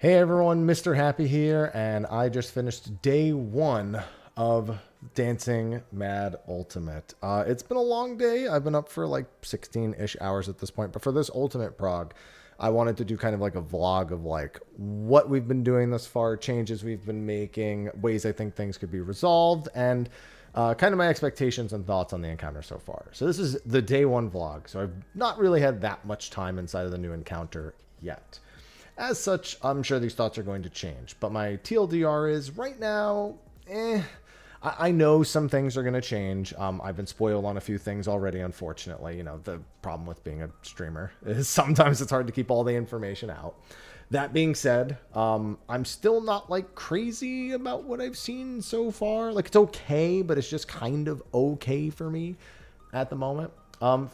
Hey everyone, Mr. Happy here, and I just finished day one of Dancing Mad Ultimate. It's been a long day. I've been up for like 16-ish hours at this point, but for this Ultimate Prog, I wanted to do kind of like a vlog of like what we've been doing thus far, changes we've been making, ways I think things could be resolved, and kind of my expectations and thoughts on the encounter so far. So this is the day one vlog, so I've not really had that much time inside of the new encounter yet. As such, I'm sure these thoughts are going to change, but my TLDR is right now, I know some things are going to change. I've been spoiled on a few things already, unfortunately. You know, the problem with being a streamer is sometimes it's hard to keep all the information out. That being said, I'm still not like crazy about what I've seen so far. Like, it's okay, but it's just kind of okay for me at the moment.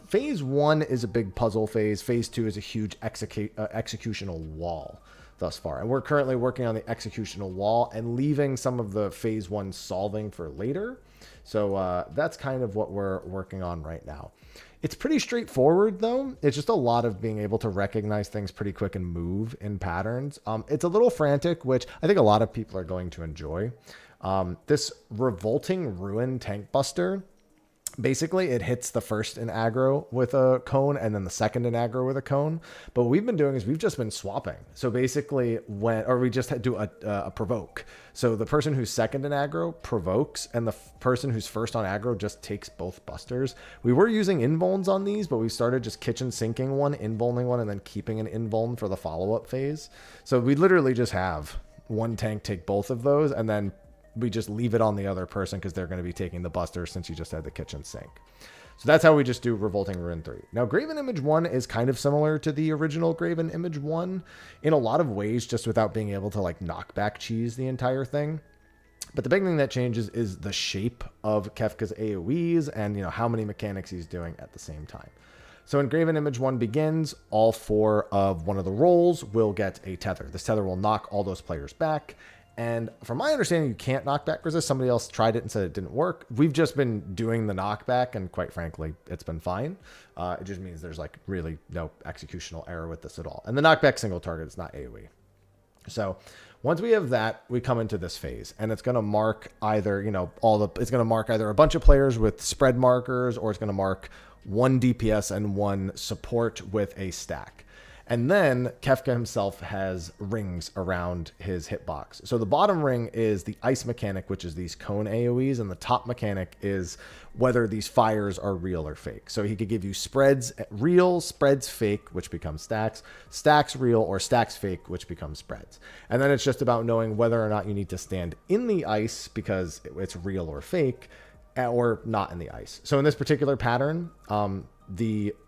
Phase 1 is a big puzzle phase. Phase 2 is a huge executional wall thus far. And we're currently working on the executional wall and leaving some of the phase 1 solving for later. So that's kind of what we're working on right now. It's pretty straightforward, though. It's just a lot of being able to recognize things pretty quick and move in patterns. It's a little frantic, which I think a lot of people are going to enjoy. This Revolting Ruin Tank Buster, basically, it hits the first in aggro with a cone and then the second in aggro with a cone. But what we've been doing is we've just been swapping. So basically, we just do a provoke. So the person who's second in aggro provokes, and the person who's first on aggro just takes both busters. We were using invulns on these, but we started just kitchen sinking one, invulning one, and then keeping an invuln for the follow-up phase. So we literally just have one tank take both of those, and then we just leave it on the other person because they're going to be taking the buster since you just had the kitchen sink. So that's how we just do Revolting Ruin 3. Now, Graven Image 1 is kind of similar to the original Graven Image 1 in a lot of ways, just without being able to like knockback cheese the entire thing. But the big thing that changes is the shape of Kefka's AoEs and, you know, how many mechanics he's doing at the same time. So when Graven Image 1 begins, all four of one of the roles will get a tether. This tether will knock all those players back. And from my understanding, you can't knockback resist. Somebody else tried it and said it didn't work. We've just been doing the knockback, and quite frankly, it's been fine. It just means there's like really no executional error with this at all. And the knockback single target is not AoE. So once we have that, we come into this phase, and it's going to mark either, you know, it's going to mark either a bunch of players with spread markers, or it's going to mark one DPS and one support with a stack. And then Kefka himself has rings around his hitbox. So the bottom ring is the ice mechanic, which is these cone AoEs, and the top mechanic is whether these fires are real or fake. So he could give you spreads real, spreads fake, which becomes stacks, stacks real, or stacks fake, which becomes spreads. And then it's just about knowing whether or not you need to stand in the ice because it's real or fake, or not in the ice. So in this particular pattern,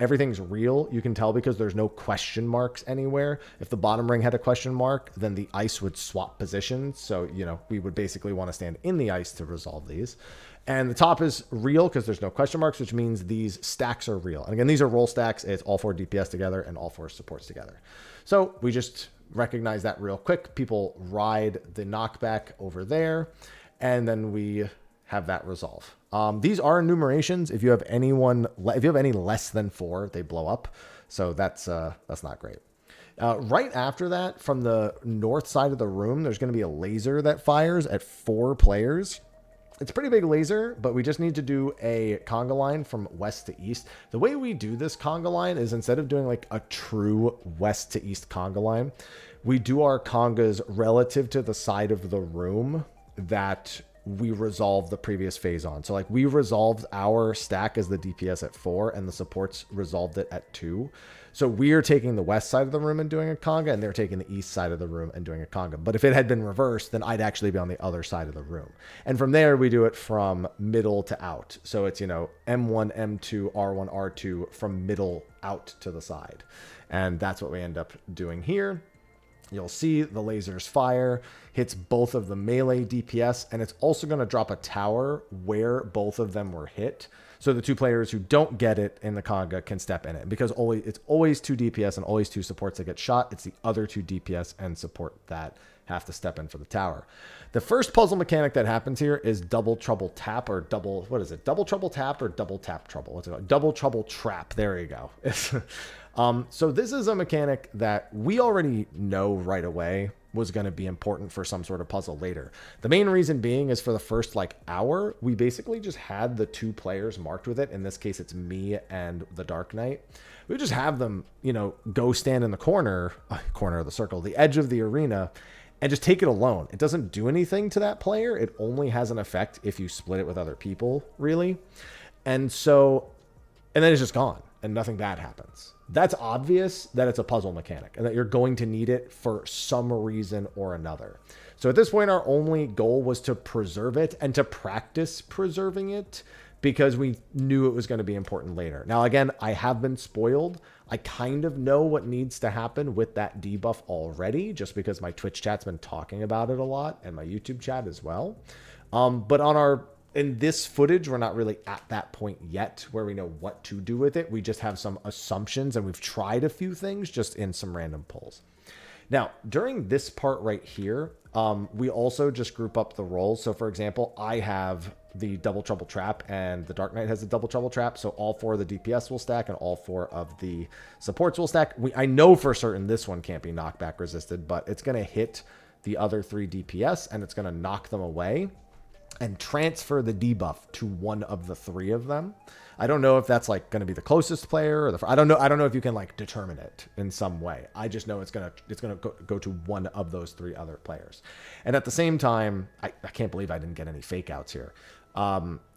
everything's real. You can tell because there's no question marks anywhere. If the bottom ring had a question mark, then the ice would swap positions. So, you know, we would basically want to stand in the ice to resolve these. And the top is real because there's no question marks, which means these stacks are real. And again, these are roll stacks. It's all four DPS together and all four supports together. So we just recognize that real quick. People ride the knockback over there, and then we have that resolve. These are enumerations. If you have any less than 4, they blow up. So that's not great. Right after that, from the north side of the room, there's going to be a laser that fires at 4 players. It's a pretty big laser, but we just need to do a conga line from west to east. The way we do this conga line is instead of doing like a true west to east conga line, we do our congas relative to the side of the room that we resolved the previous phase on. So like we resolved our stack as the DPS at 4 and the supports resolved it at 2. So we're taking the west side of the room and doing a conga, and they're taking the east side of the room and doing a conga. But if it had been reversed, then I'd actually be on the other side of the room. And from there, we do it from middle to out. So it's, you know, M1, M2, R1, R2 from middle out to the side. And that's what we end up doing here. You'll see the lasers fire, hits both of the melee DPS, and it's also going to drop a tower where both of them were hit. So the 2 players who don't get it in the conga can step in it. Because it's always 2 DPS and always 2 supports that get shot. It's the other 2 DPS and support that have to step in for the tower. The first puzzle mechanic that happens here is double trouble tap, or double, what is it? Double trouble tap or double tap trouble? What's it called? Double trouble trap. There you go. So this is a mechanic that we already know right away. was going to be important for some sort of puzzle later. The main reason being is for the first like hour, we basically just had the 2 players marked with it. In this case, it's me and the Dark Knight. We would just have them, you know, go stand in the corner of the circle, the edge of the arena, and just take it alone. It doesn't do anything to that player. It only has an effect if you split it with other people, really. And then it's just gone and nothing bad happens. That's obvious that it's a puzzle mechanic and that you're going to need it for some reason or another. So at this point, our only goal was to preserve it and to practice preserving it because we knew it was going to be important later. Now, again, I have been spoiled. I kind of know what needs to happen with that debuff already, just because my Twitch chat's been talking about it a lot and my YouTube chat as well. But in this footage, we're not really at that point yet where we know what to do with it. We just have some assumptions and we've tried a few things just in some random polls. Now, during this part right here, we also just group up the roles. So for example, I have the Double Trouble Trap and the Dark Knight has the Double Trouble Trap. So all 4 of the DPS will stack and all 4 of the supports will stack. I know for certain this one can't be knockback resisted, but it's going to hit the other 3 DPS and it's going to knock them away and transfer the debuff to one of the 3 of them. I don't know if that's like going to be the closest player or I don't know if you can like determine it in some way. I just know it's going to go to one of those 3 other players. And at the same time, I can't believe I didn't get any fake outs here.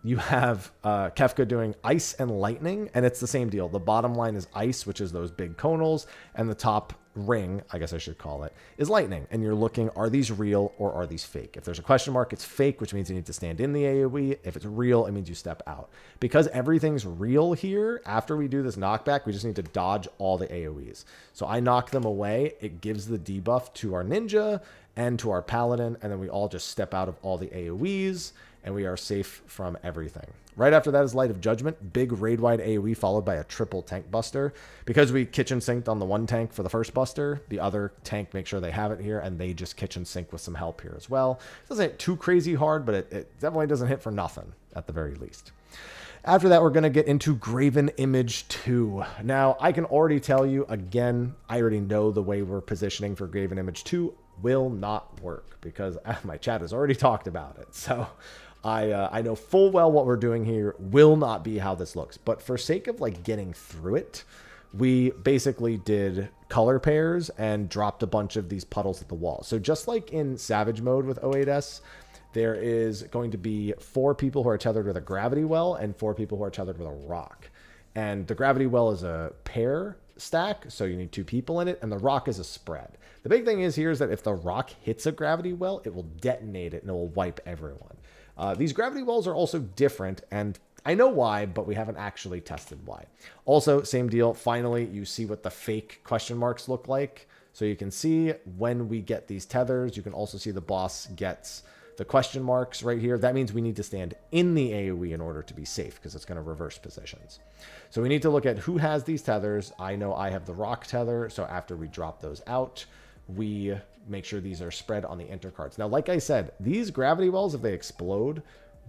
You have Kefka doing ice and lightning, and it's the same deal. The bottom line is ice, which is those big conals, and the top ring, I guess I should call it, is lightning. And you're looking, are these real or are these fake? If there's a question mark, it's fake, which means you need to stand in the AoE. If it's real, it means you step out. Because everything's real here, after we do this knockback, we just need to dodge all the AoEs. So I knock them away. It gives the debuff to our ninja and to our paladin, and then we all just step out of all the AoEs, and we are safe from everything. Right after that is Light of Judgment, big raid-wide AoE followed by a triple tank buster. Because we kitchen synced on the one tank for the first buster, the other tank make sure they have it here, and they just kitchen sync with some help here as well. It doesn't hit too crazy hard, but it definitely doesn't hit for nothing, at the very least. After that, we're going to get into Graven Image 2. Now, I can already tell you, again, I already know the way we're positioning for Graven Image 2 will not work, because my chat has already talked about it. So I know full well what we're doing here will not be how this looks. But for sake of like getting through it, we basically did color pairs and dropped a bunch of these puddles at the wall. So just like in Savage mode with 08S, there is going to be 4 people who are tethered with a gravity well and 4 people who are tethered with a rock. And the gravity well is a pair stack, so you need 2 people in it, and the rock is a spread. The big thing is here is that if the rock hits a gravity well, it will detonate it and it will wipe everyone. These gravity wells are also different, and I know why, but we haven't actually tested why. Also, same deal. Finally, you see what the fake question marks look like. So you can see when we get these tethers, you can also see the boss gets the question marks right here. That means we need to stand in the AoE in order to be safe, because it's going to reverse positions. So we need to look at who has these tethers. I know I have the rock tether, so after we drop those out, we make sure these are spread on the enter cards. Now, like I said, these gravity wells, if they explode,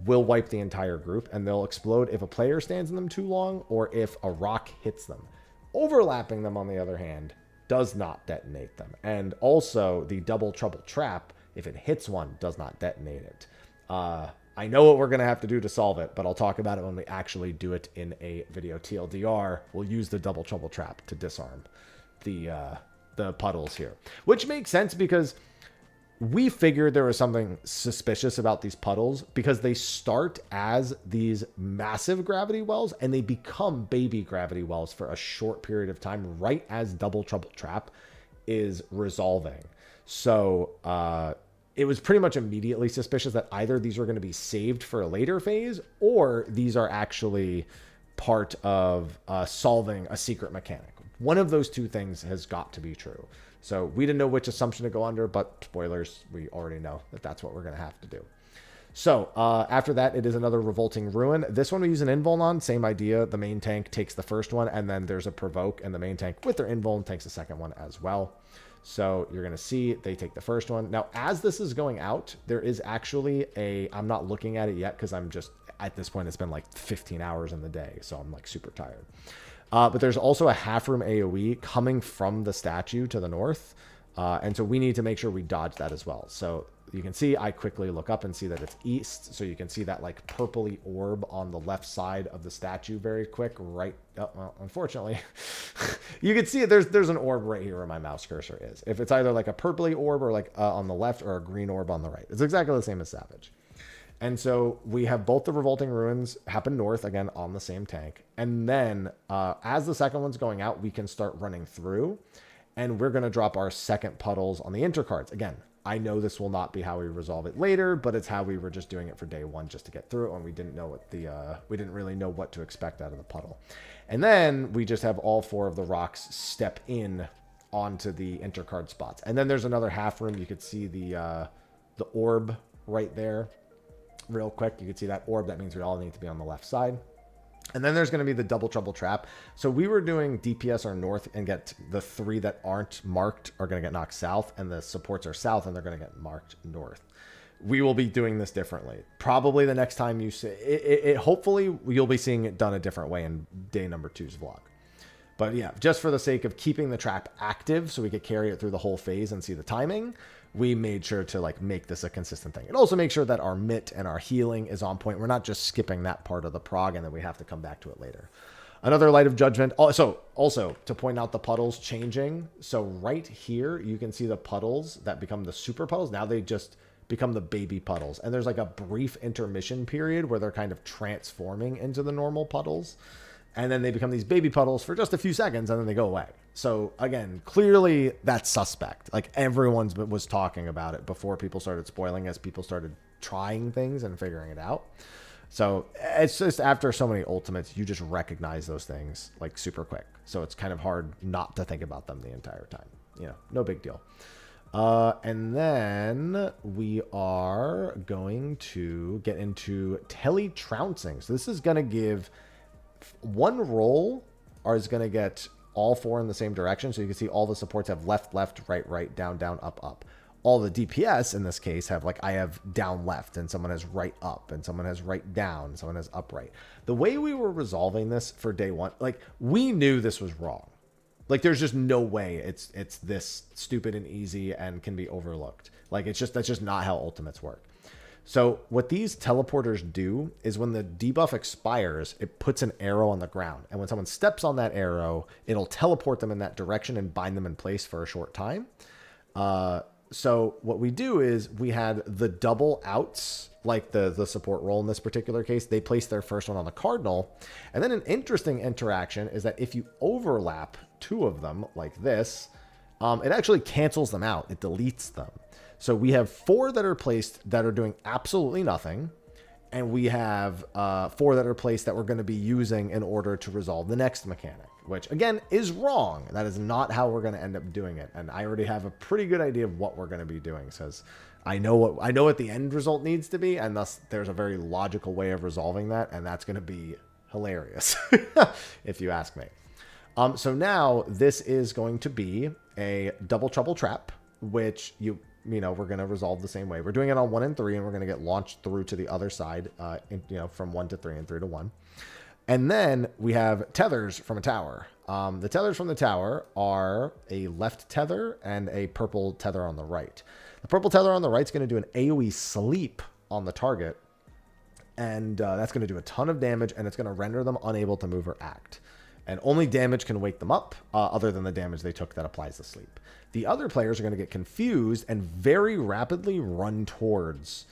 will wipe the entire group, and they'll explode if a player stands in them too long or if a rock hits them. Overlapping them, on the other hand, does not detonate them. And also, the Double Trouble Trap, if it hits one, does not detonate it. I know what we're going to have to do to solve it, but I'll talk about it when we actually do it in a video. TLDR, we'll use the Double Trouble Trap to disarm the puddles here, which makes sense because we figured there was something suspicious about these puddles because they start as these massive gravity wells and they become baby gravity wells for a short period of time right as Double Trouble Trap is resolving. So it was pretty much immediately suspicious that either these were going to be saved for a later phase or these are actually part of solving a secret mechanic. One of those 2 things has got to be true. So we didn't know which assumption to go under, but spoilers, we already know that that's what we're going to have to do. So after that, it is another Revolting Ruin. This one we use an invuln on, same idea. The main tank takes the first one, and then there's a Provoke, and the main tank with their invuln takes the second one as well. So you're going to see they take the first one. Now, as this is going out, there is actually I'm not looking at it yet because I'm just, at this point, it's been like 15 hours in the day, so I'm like super tired. But there's also a half room AoE coming from the statue to the north. And so we need to make sure we dodge that as well. So you can see I quickly look up and see that it's east. So you can see that like purpley orb on the left side of the statue very quick. Right. Oh, well, unfortunately, you can see it. There's an orb right here where my mouse cursor is. If it's either like a purpley orb or like on the left or a green orb on the right, it's exactly the same as Savage. And so we have both the Revolting Ruins happen north, again, on the same tank. And then as the second one's going out, we can start running through. And we're going to drop our second puddles on the intercards. Again, I know this will not be how we resolve it later, but it's how we were just doing it for day one just to get through it when we didn't know what we didn't really know what to expect out of the puddle. And then we just have all 4 of the rocks step in onto the intercard spots. And then there's another half room. You could see the orb right there. Real quick, you can see that orb. That means we all need to be on the left side. And then there's going to be the double trouble trap. So we were doing DPS are north and get the 3 that aren't marked are going to get knocked south, and the supports are south and they're going to get marked north. We will be doing this differently. Probably the next time you see it, hopefully you'll be seeing it done a different way in day number 2's vlog. But yeah, just for the sake of keeping the trap active so we could carry it through the whole phase and see the timing, we made sure to like make this a consistent thing. And also make sure that our mitt and our healing is on point. We're not just skipping that part of the prog and then we have to come back to it later. Another Light of Judgment. Also to point out the puddles changing. So right here, you can see the puddles that become the super puddles. Now they just become the baby puddles. And there's like a brief intermission period where they're kind of transforming into the normal puddles. And then they become these baby puddles for just a few seconds and then they go away. So again, clearly that's suspect. Like everyone was talking about it before people started spoiling, as people started trying things and figuring it out. So it's just after so many ultimates, you just recognize those things like super quick. So it's kind of hard not to think about them the entire time. You know, no big deal. And then we are going to get into Tele-trouncing. So this is going to give... one roll is going to get all 4 in the same direction. So you can see all the supports have left, left, right, right, down, down, up, up. All the DPS in this case have like, I have down, left, and someone has right, up, and someone has right, down, and someone has up, right. The way we were resolving this for day 1, like we knew this was wrong. Like there's just no way it's this stupid and easy and can be overlooked. Like that's just not how ultimates work. So what these teleporters do is when the debuff expires, it puts an arrow on the ground. And when someone steps on that arrow, it'll teleport them in that direction and bind them in place for a short time. So what we do is we had the double outs, like the support role in this particular case. They place their first one on the cardinal. And then an interesting interaction is that if you overlap 2 of them like this, it actually cancels them out. It deletes them. So we have 4 that are placed that are doing absolutely nothing. And we have 4 that are placed that we're going to be using in order to resolve the next mechanic, which again is wrong. That is not how we're going to end up doing it. And I already have a pretty good idea of what we're going to be doing. Says I know what the end result needs to be. And thus there's a very logical way of resolving that. And that's going to be hilarious if you ask me. So now this is going to be a double trouble trap, which we're going to resolve the same way. We're doing it on 1 and 3, and we're going to get launched through to the other side, from 1 to 3 and 3 to 1. And then we have tethers from a tower. The tethers from the tower are a left tether and a purple tether on the right. The purple tether on the right is going to do an AoE sleep on the target, and that's going to do a ton of damage, and it's going to render them unable to move or act. And only damage can wake them up, other than the damage they took that applies the sleep. The other players are going to get confused and very rapidly run towards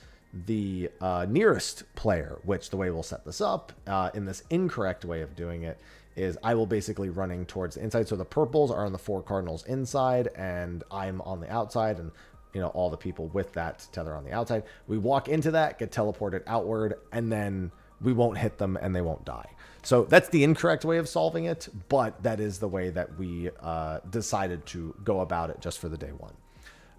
the nearest player, which the way we'll set this up in this incorrect way of doing it is I will basically running towards the inside. So the purples are on the 4 cardinals inside, and I'm on the outside, and all the people with that tether on the outside. We walk into that, get teleported outward, and then we won't hit them and they won't die. So that's the incorrect way of solving it, but that is the way that we decided to go about it just for the day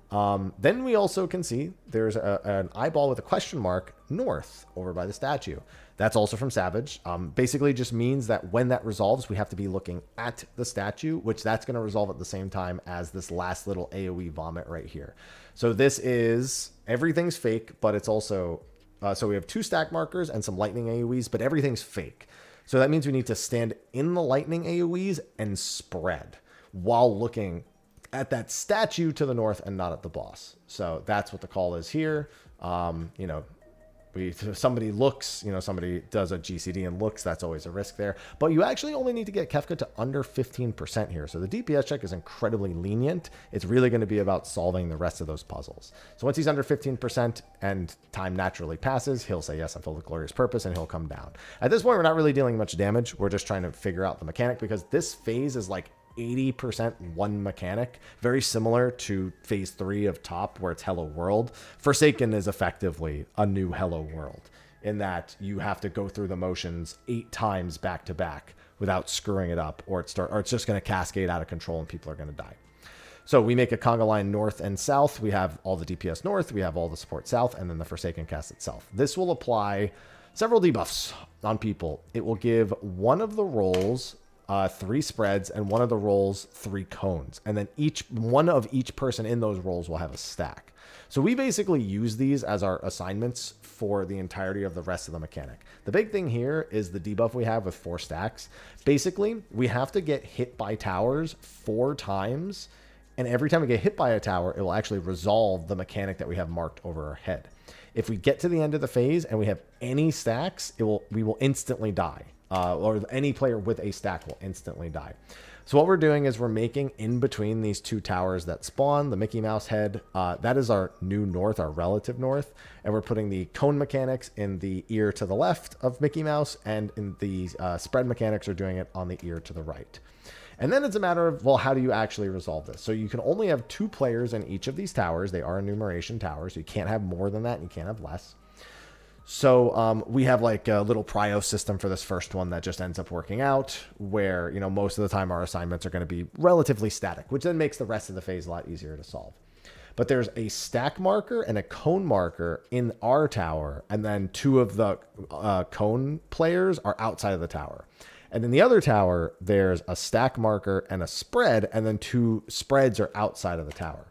1. Then we also can see there's an eyeball with a question mark north over by the statue. That's also from Savage. Basically just means that when that resolves, we have to be looking at the statue, which that's going to resolve at the same time as this last little AoE vomit right here. So this is, everything's fake, but it's also, so we have 2 stack markers and some lightning AoEs, but everything's fake. So that means we need to stand in the lightning AoEs and spread while looking at that statue to the north and not at the boss. So that's what the call is here. You know, somebody looks, you know, somebody does a GCD and looks, that's always a risk there. But you actually only need to get Kefka to under 15% here. So the DPS check is incredibly lenient. It's really going to be about solving the rest of those puzzles. So once he's under 15% and time naturally passes, he'll say, yes, I'm filled with glorious purpose, and he'll come down. At this point, we're not really dealing much damage. We're just trying to figure out the mechanic, because this phase is like 80% one mechanic, very similar to phase 3 of top, where it's Hello World. Forsaken is effectively a new Hello World, in that you have to go through the motions 8 times back to back without screwing it up, or it's just going to cascade out of control and people are going to die. So we make a conga line north and south. We have all the DPS north, we have all the support south, and then the Forsaken cast itself. This will apply several debuffs on people. It will give one of the roles 3 spreads, and one of the rolls 3 cones, and then one of each person in those rolls will have a stack. So we basically use these as our assignments for the entirety of the rest of the mechanic. The big thing here is the debuff we have with 4 stacks. Basically, we have to get hit by towers 4 times, and every time we get hit by a tower, it will actually resolve the mechanic that we have marked over our head. If we get to the end of the phase and we have any stacks, we will instantly die. Or any player with a stack will instantly die. So what we're doing is we're making in between these 2 towers that spawn the Mickey Mouse head. That is our new north, our relative north. And we're putting the cone mechanics in the ear to the left of Mickey Mouse, and in the spread mechanics are doing it on the ear to the right. And then it's a matter of, well, how do you actually resolve this? So you can only have 2 players in each of these towers. They are enumeration towers. So you can't have more than that, and you can't have less. So we have like a little prio system for this first one that just ends up working out, where, you know, most of the time our assignments are going to be relatively static, which then makes the rest of the phase a lot easier to solve. But there's a stack marker and a cone marker in our tower, and then 2 of the cone players are outside of the tower. And in the other tower, there's a stack marker and a spread, and then 2 spreads are outside of the tower.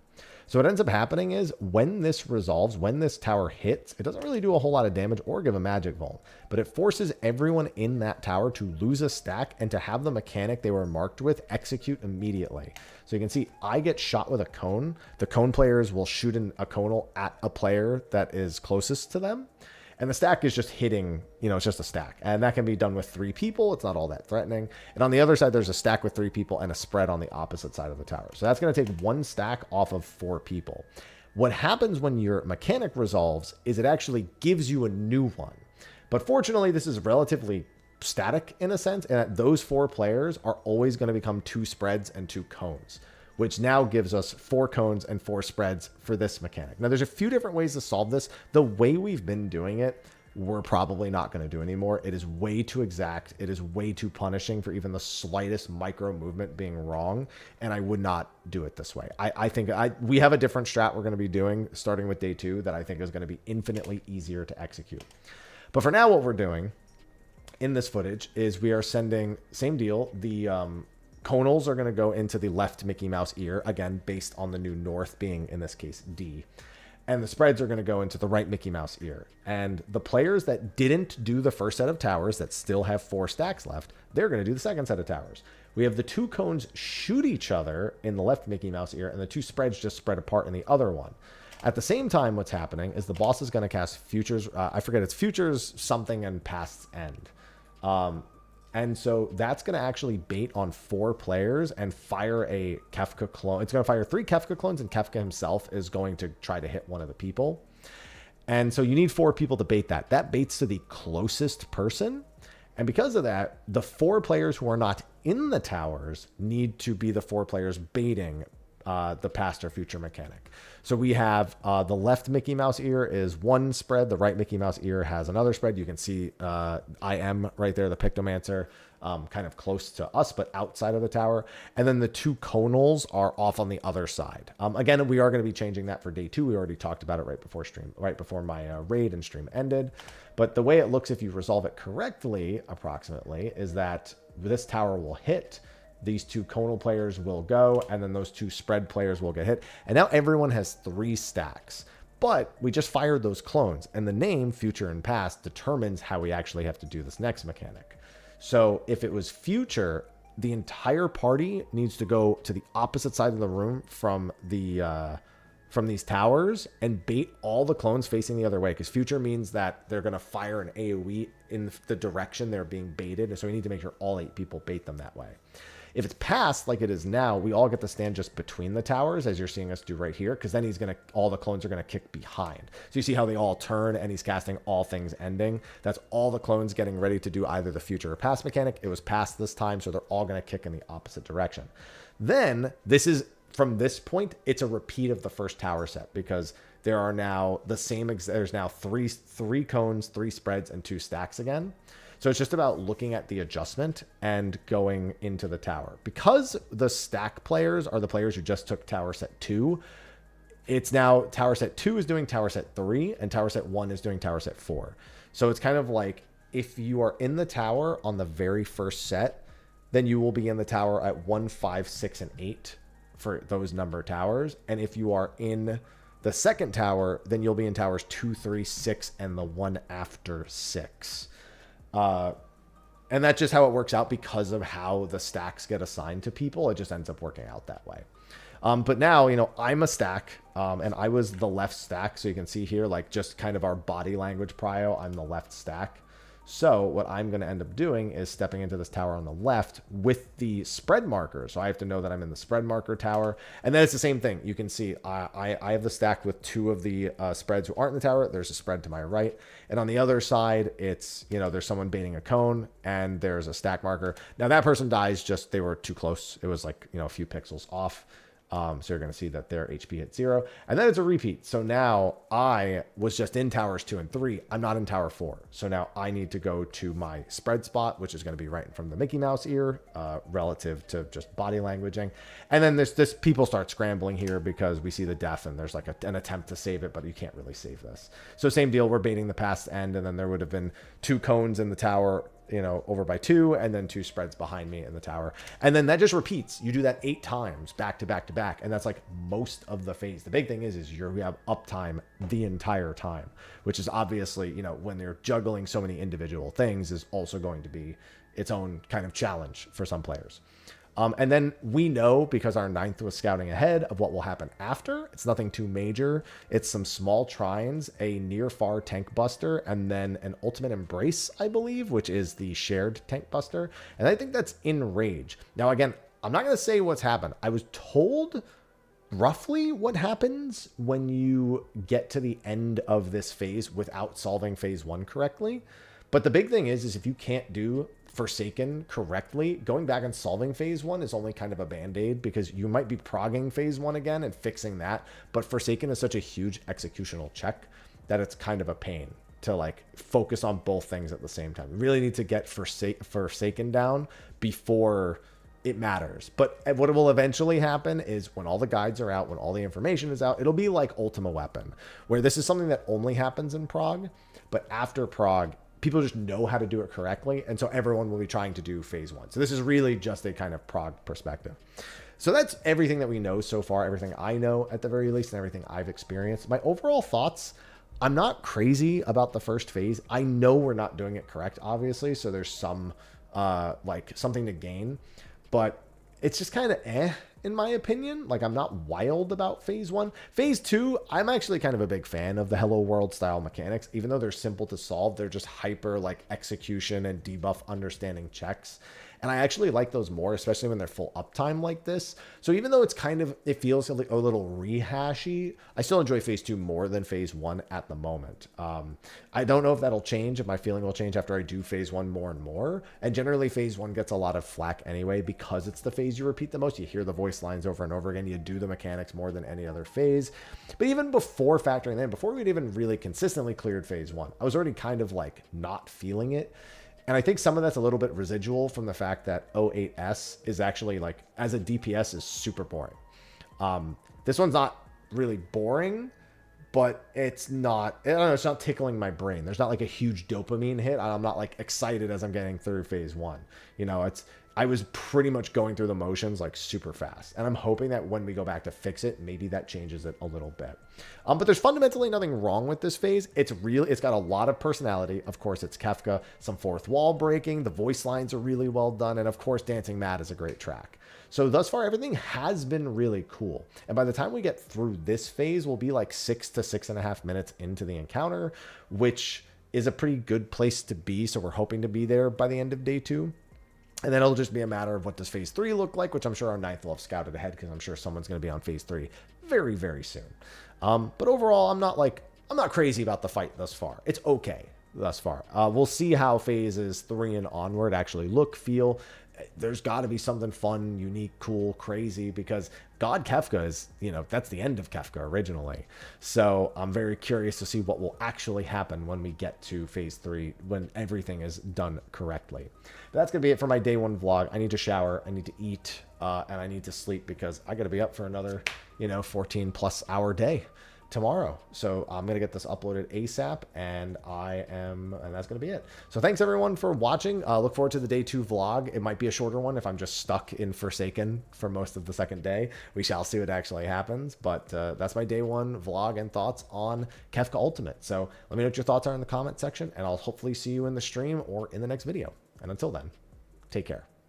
So what ends up happening is when this resolves, when this tower hits, it doesn't really do a whole lot of damage or give a magic vault, but it forces everyone in that tower to lose a stack and to have the mechanic they were marked with execute immediately. So you can see I get shot with a cone. The cone players will shoot a conal at a player that is closest to them. And the stack is just hitting, you know, it's just a stack. And that can be done with 3 people. It's not all that threatening. And on the other side, there's a stack with 3 people and a spread on the opposite side of the tower. So that's going to take 1 stack off of 4 people. What happens when your mechanic resolves is it actually gives you a new one. But fortunately, this is relatively static in a sense, and that those 4 players are always going to become 2 spreads and 2 cones, which now gives us 4 cones and 4 spreads for this mechanic. Now, there's a few different ways to solve this. The way we've been doing it, we're probably not going to do anymore. It is way too exact. It is way too punishing for even the slightest micro movement being wrong, and I would not do it this way. I think we have a different strat we're going to be doing starting with day 2 that I think is going to be infinitely easier to execute. But for now, what we're doing in this footage is we are sending, same deal, the conals are going to go into the left Mickey Mouse ear, again, based on the new north being, in this case, D. And the spreads are going to go into the right Mickey Mouse ear. And the players that didn't do the first set of towers, that still have 4 stacks left, they're going to do the second set of towers. We have the 2 cones shoot each other in the left Mickey Mouse ear, and the 2 spreads just spread apart in the other one. At the same time, what's happening is the boss is going to cast Futures, I forget, it's Futures something and Past's End. And so that's going to actually bait on 4 players and fire a Kefka clone. It's going to fire 3 Kefka clones, and Kefka himself is going to try to hit one of the people. And so you need 4 people to bait that. That baits to the closest person. And because of that, the 4 players who are not in the towers need to be the 4 players baiting the past or future mechanic. So we have the left Mickey Mouse ear is 1 spread. The right Mickey Mouse ear has another spread. You can see I am right there, the Pictomancer, kind of close to us, but outside of the tower. And then the 2 conals are off on the other side. Again, we are going to be changing that for day 2. We already talked about it right before my raid and stream ended. But the way it looks, if you resolve it correctly, approximately, is that this tower will hit. These 2 conal players will go, and then those 2 spread players will get hit. And now everyone has 3 stacks. But we just fired those clones, and the name, Future and Past, determines how we actually have to do this next mechanic. So if it was Future, the entire party needs to go to the opposite side of the room from these towers and bait all the clones facing the other way, because future means that they're going to fire an AoE in the direction they're being baited, and so we need to make sure all 8 people bait them that way. If it's past like it is now, we all get to stand just between the towers, as you're seeing us do right here, because then all the clones are going to kick behind. So you see how they all turn, and he's casting all things ending. That's all the clones getting ready to do either the future or past mechanic. It was past this time, so they're all going to kick in the opposite direction. Then from this point, it's a repeat of the first tower set, because there are now there's now three cones, 3 spreads, and 2 stacks again. So it's just about looking at the adjustment and going into the tower. Because the stack players are the players who just took tower set 2, it's now tower set 2 is doing tower set 3, and tower set 1 is doing tower set 4. So it's kind of like, if you are in the tower on the very first set, then you will be in the tower at 1, 5, 6, and 8 for those number towers. And if you are in the second tower, then you'll be in towers 2, 3, 6, and the one after 6. And that's just how it works out because of how the stacks get assigned to people. It just ends up working out that way. But now, I'm a stack, and I was the left stack. So you can see here, like, just kind of our body language prio, I'm the left stack. So what I'm going to end up doing is stepping into this tower on the left with the spread marker. So I have to know that I'm in the spread marker tower. And then it's the same thing. You can see I have the stack with 2 of the spreads who aren't in the tower. There's a spread to my right. And on the other side, it's, there's someone baiting a cone, and there's a stack marker. Now that person dies, they were too close. It was like, a few pixels off. So you're going to see that their HP hit 0. And then it's a repeat. So now I was just in towers 2 and 3. I'm not in tower 4. So now I need to go to my spread spot, which is going to be right in front of the Mickey Mouse ear, relative to just body languaging. And then this people start scrambling here because we see the death, and there's like an attempt to save it, but you can't really save this. So same deal. We're baiting the past end, and then there would have been 2 cones in the tower, over by 2, and then 2 spreads behind me in the tower. And then that just repeats. You do that 8 times back to back to back. And that's like most of the phase. The big thing is you have uptime the entire time, which is obviously, when they're juggling so many individual things, is also going to be its own kind of challenge for some players. And then we know, because our 9th was scouting ahead, of what will happen after. It's nothing too major. It's some small trines, a near-far tank buster, and then an ultimate embrace, I believe, which is the shared tank buster. And I think that's in rage. Now, again, I'm not going to say what's happened. I was told roughly what happens when you get to the end of this phase without solving phase 1 correctly. But the big thing is if you can't do Forsaken correctly, going back and solving phase 1 is only kind of a band-aid, because you might be progging phase 1 again and fixing that. But Forsaken is such a huge executional check that it's kind of a pain to like focus on both things at the same time. You really need to get Forsaken down before it matters. But what will eventually happen is when all the guides are out, when all the information is out, it'll be like Ultima Weapon, where this is something that only happens in Prog, but after Prog, people just know how to do it correctly, and so everyone will be trying to do phase 1. So this is really just a kind of Prog perspective. So that's everything that we know so far, everything I know at the very least, and everything I've experienced. My overall thoughts, I'm not crazy about the first phase. I know we're not doing it correct, obviously, so there's some like something to gain, but it's just kind of in my opinion. Like, I'm not wild about phase 1. Phase 2, I'm actually kind of a big fan of the Hello World style mechanics. Even though they're simple to solve, they're just hyper like execution and debuff understanding checks. And I actually like those more, especially when they're full uptime like this. So even though it feels a little rehashy, I still enjoy phase 2 more than phase 1 at the moment. I don't know if that'll change, if my feeling will change after I do phase 1 more and more. And generally phase 1 gets a lot of flack anyway, because it's the phase you repeat the most. You hear the voice lines over and over again. You do the mechanics more than any other phase. But even before factoring that in, before we'd even really consistently cleared phase 1, I was already kind of like not feeling it. And I think some of that's a little bit residual from the fact that 08S is actually, like, as a DPS, is super boring. This one's not really boring, but it's not, I don't know, it's not tickling my brain. There's not like a huge dopamine hit. I'm not like excited as I'm getting through phase 1. I was pretty much going through the motions like super fast. And I'm hoping that when we go back to fix it, maybe that changes it a little bit. But there's fundamentally nothing wrong with this phase. It's got a lot of personality. Of course, it's Kefka, some fourth wall breaking. The voice lines are really well done. And of course, Dancing Mad is a great track. So thus far, everything has been really cool. And by the time we get through this phase, we'll be like 6 to 6.5 minutes into the encounter, which is a pretty good place to be. So we're hoping to be there by the end of day 2. And then it'll just be a matter of what does phase 3 look like, which I'm sure our 9th will have scouted ahead because I'm sure someone's going to be on phase 3 very, very soon. But overall, I'm not crazy about the fight thus far. It's okay thus far. We'll see how phases 3 and onward actually look, feel. There's got to be something fun, unique, cool, crazy, because God Kefka is, that's the end of Kefka originally. So I'm very curious to see what will actually happen when we get to phase 3, when everything is done correctly. But that's going to be it for my day 1 vlog. I need to shower, I need to eat, and I need to sleep because I got to be up for another, 14 plus hour day tomorrow. So I'm going to get this uploaded ASAP, and that's going to be it. So thanks everyone for watching. Look forward to the day 2 vlog. It might be a shorter one if I'm just stuck in Forsaken for most of the second day. We shall see what actually happens, but that's my day 1 vlog and thoughts on Kefka Ultimate. So let me know what your thoughts are in the comment section, and I'll hopefully see you in the stream or in the next video. And until then, take care.